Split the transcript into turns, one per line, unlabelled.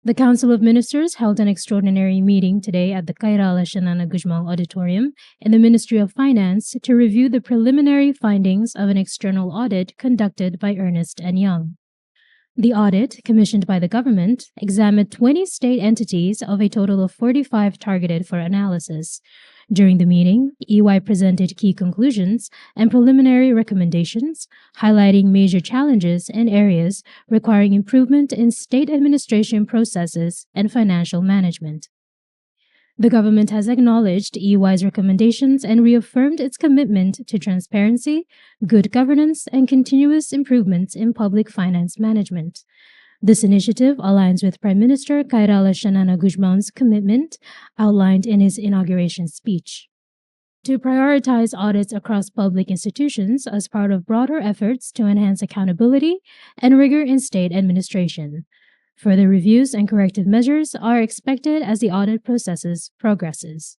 The Council of Ministers held an extraordinary meeting today at the Kairala Shanana Guzmão Auditorium in the Ministry of Finance to review the preliminary findings of an external audit conducted by Ernst & Young. The audit, commissioned by the government, examined 20 state entities of a total of 45 targeted for analysis. During the meeting, EY presented key conclusions and preliminary recommendations, highlighting major challenges and areas requiring improvement in state administration processes and financial management. The government has acknowledged EY's recommendations and reaffirmed its commitment to transparency, good governance, and continuous improvements in public finance management. This initiative aligns with Prime Minister Kairala Shanana Guzmão's commitment outlined in his inauguration speech to prioritize audits across public institutions as part of broader efforts to enhance accountability and rigor in state administration. Further reviews and corrective measures are expected as the audit process progresses.